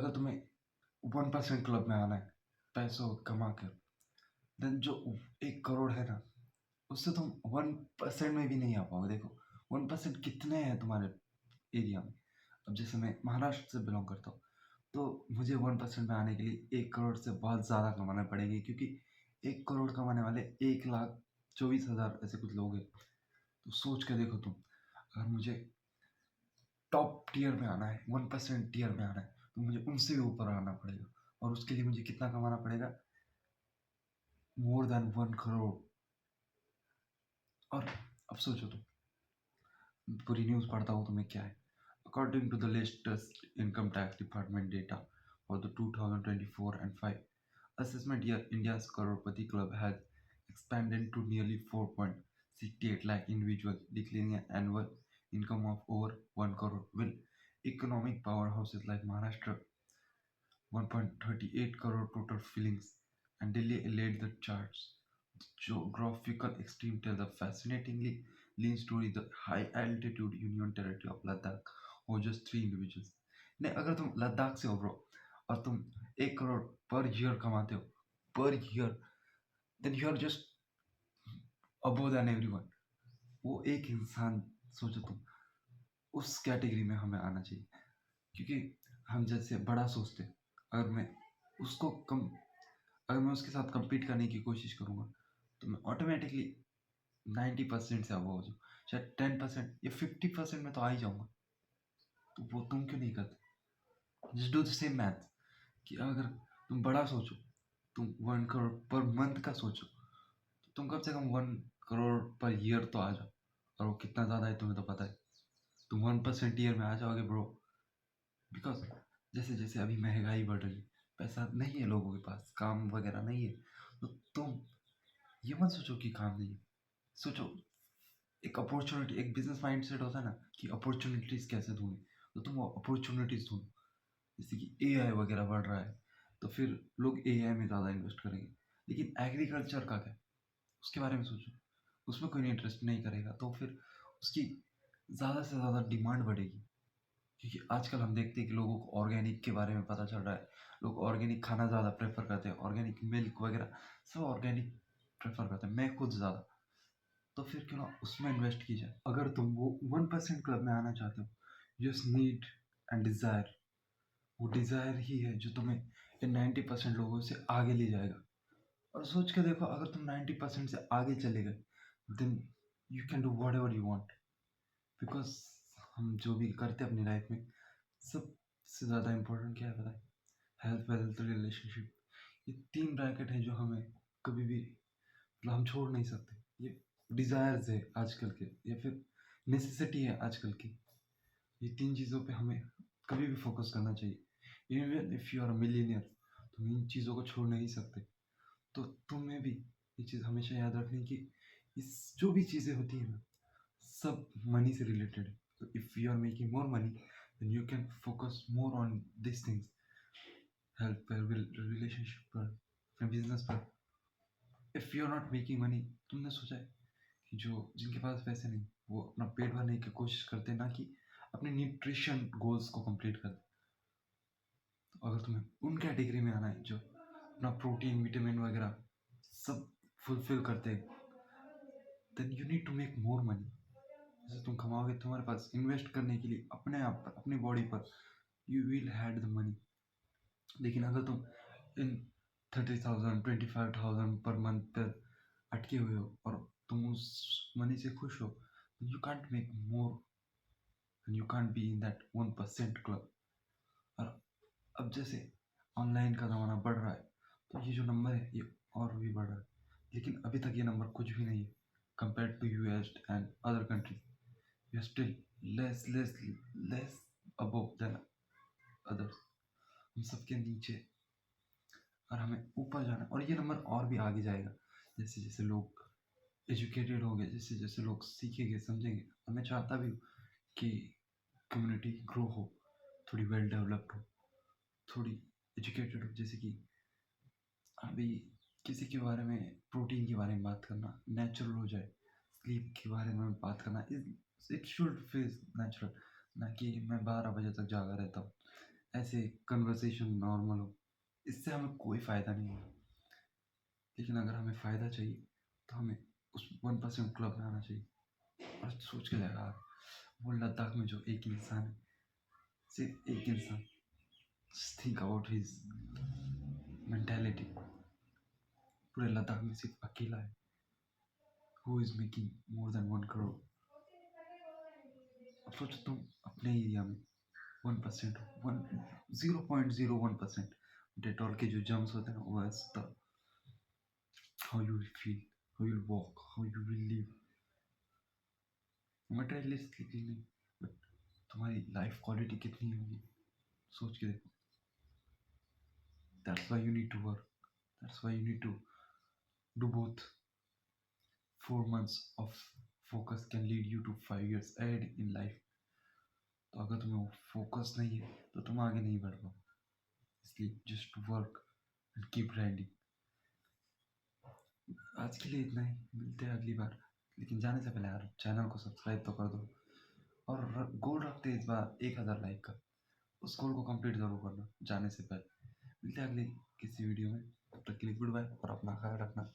अगर तुम्हें 1% क्लब में आना है पैसों कमा कर, देन जो 1 करोड़ है ना, उससे तुम 1% में भी नहीं आ पाओगे। देखो 1% कितने हैं तुम्हारे एरिया में। अब जैसे मैं महाराष्ट्र से बिलोंग करता हूँ, तो मुझे 1% में आने के लिए 1 करोड़ से बहुत ज़्यादा कमाना पड़ेगी, क्योंकि 1 करोड़ कमाने वाले 1,24,000 ऐसे कुछ लोग हैं। तो सोच के देखो तुम, अगर मुझे टॉप टियर में आना है, 1% टियर में आना है, तो मुझे उनसे भी ऊपर आना पड़ेगा। और उसके लिए मुझे कितना कमाना पड़ेगा? More than 1 crore. और अब सोचो तुम, पूरी न्यूज़ पढ़ता हूँ तुम्हें क्या है। According to the latest income tax department data for the 2024 and 5 assessment year, India's crorepati club has expanded to nearly 4.68 lakh individuals, declaring an annual income of over 1 crore. Will economic powerhouses like Maharashtra 1.38 crore total fillings and Delhi led the charts. The geographical extreme tells a fascinatingly lean story. The high altitude Union Territory of Ladakh or just three individuals. नहीं, अगर तुम लद्दाख से हो bro, और तुम 1 crore per year कमाते हो, per year, then you are just above then everyone. वो एक इंसान, सोचो तुम, उस कैटेगरी में हमें आना चाहिए। क्योंकि हम जैसे बड़ा सोचते हैं, अगर मैं उसको कम अगर मैं उसके साथ compete करने की कोशिश करूँगा, तो मैं ऑटोमेटिकली 90% से अबव हो जाऊँ, शायद 10% या 50% में तो आ ही जाऊँगा। तो वो तुम क्यों नहीं करते? Just do the same math, कि अगर तुम बड़ा सोचो, तुम 1 करोड़ पर मंथ का सोचो, तो तुम कम से कम 1 करोड़ पर ईयर तो आ जाओ। और वो कितना ज़्यादा है तुम्हें तो पता है। तुम 1% ईयर में आ जाओगे ब्रो। बिकॉज जैसे जैसे अभी महंगाई बढ़ रही है, पैसा नहीं है लोगों के पास, काम वगैरह नहीं है, तो तुम ये मत सोचो कि काम नहीं है। सोचो, एक अपॉर्चुनिटी, एक बिजनेस माइंडसेट होता है ना, कि अपॉर्चुनिटीज कैसे ढूंढे, तो तुम अपॉर्चुनिटीज ढूंढो। जैसे कि एआई वगैरह बढ़ रहा है, तो फिर लोग एआई में ज़्यादा इन्वेस्ट करेंगे। लेकिन एग्रीकल्चर का क्या, उसके बारे में सोचो, उसमें कोई इंटरेस्ट नहीं करेगा, तो फिर उसकी ज़्यादा से ज़्यादा डिमांड बढ़ेगी। क्योंकि आजकल हम देखते हैं कि लोगों को ऑर्गेनिक के बारे में पता चल रहा है, लोग ऑर्गेनिक खाना ज़्यादा प्रेफर करते हैं, ऑर्गेनिक मिल्क वगैरह सब ऑर्गेनिक प्रेफर करते हैं, मैं खुद ज़्यादा। तो फिर क्यों ना उसमें इन्वेस्ट की जाए। अगर तुम वो 1% क्लब में आना चाहते हो, जस्ट नीड एंड डिज़ायर, वो डिज़ायर ही है जो तुम्हें इन 90% लोगों से आगे ले जाएगा। और सोच के देखो, अगर तुम 90% से आगे चले गए, then you can do whatever you want. Because हम जो भी करते हैं अपनी लाइफ में, सबसे ज़्यादा इम्पोर्टेंट क्या है पता है? Health, wealth, relationship. ये 3 ब्रैकेट है जो हमें कभी भी, मतलब हम छोड़ नहीं सकते। ये डिज़ायर्स है आजकल के, या फिर नेसेसिटी है आजकल की। ये 3 चीज़ों पे हमें कभी भी फोकस करना चाहिए। Even if you are a millionaire, तुम इन चीज़ों को छोड़ नहीं सकते। तो तुम्हें भी ये चीज़ हमेशा याद रखनी कि इस जो भी चीज़ें होती हैं ना, सब मनी से रिलेटेड है। तो if you are making more money, then you can focus more on this things, health पर, रिलेशनशिप पर, बिजनेस पर। If you are not making money, तुमने सोचा है कि जो जिनके पास पैसे नहीं, वो अपना पेट भरने की कोशिश करते हैं, ना कि अपने न्यूट्रिशन गोल्स को कंप्लीट करते। तो अगर तुम्हें उन कैटेगरी में आना है जो अपना प्रोटीन, विटामिन वगैरह सब फुलफिल करते हैं, then you need to make more money. जैसे तुम कमाओगे, तुम्हारे पास इन्वेस्ट करने के लिए अपने आप पर, अपनी बॉडी पर, you will had the money. लेकिन अगर तुम इन 30,000 25,000 पर मंथ पर अटके हुए हो, और तुम उस मनी से खुश हो, you can't make more, and you can't be in that 1% club. और अब जैसे ऑनलाइन का ज़माना बढ़ रहा है, तो ये जो नंबर है ये और भी बढ़ रहा है। लेकिन अभी तक ये नंबर कुछ भी नहीं है compare to US and other countries. We are still less less less above than others. हम सबके नीचे, और हमें ऊपर जाना है, और ये नंबर और भी आगे जाएगा जैसे जैसे लोग एजुकेटेड होंगे, जैसे जैसे लोग सीखेंगे, समझेंगे। और मैं चाहता भी हूँ कि कम्युनिटी ग्रो हो, थोड़ी वेल डेवलप्ड हो, थोड़ी एजुकेटेड हो। जैसे कि अभी किसी के बारे में, प्रोटीन के बारे में बात करना नेचुरल हो जाए, स्लीप के बारे में बात करना इट शुड फील नेचुरल, ना कि मैं 12 बजे तक जागा रहता हूँ। ऐसे कन्वर्सेशन नॉर्मल हो, इससे हमें कोई फ़ायदा नहीं है। लेकिन अगर हमें फ़ायदा चाहिए तो हमें उस 1% क्लब में आना चाहिए। और सोच के लगा, वो लद्दाख में जो एक इंसान है, सिर्फ एक इंसान, थिंक अबाउट हिज मेंटालिटी, पूरे लद्दाख में सिर्फ अकेला है who is making more than 1 crore. अब सोचो तुम अपने एरिया में 1%, 0.01% डेटॉल के जो जम्स होते हैं, वो the how you will feel, how you will walk, how you will live, materialistically नहीं, बट तुम्हारी लाइफ क्वालिटी कितनी होगी, सोच के देखो। That's why you need to work, that's why you need to do both. 4 months of focus can lead you to 5 years ahead in life। तो अगर तुम्हें वो फोकस नहीं है तो तुम आगे नहीं बढ़ पाओ। इसलिए just work and keep grinding. आज के लिए इतना ही, मिलते हैं अगली बार। लेकिन जाने से पहले यार चैनल को सब्सक्राइब तो कर दो, और गोल रखते हैं इस बार 1000 लाइक का। उस गोल को कंप्लीट जरूर करना जाने से पहले। मिलते हैं अगली किसी वीडियो में, तब तक के लिए गुड बाय और अपना ख्याल रखना।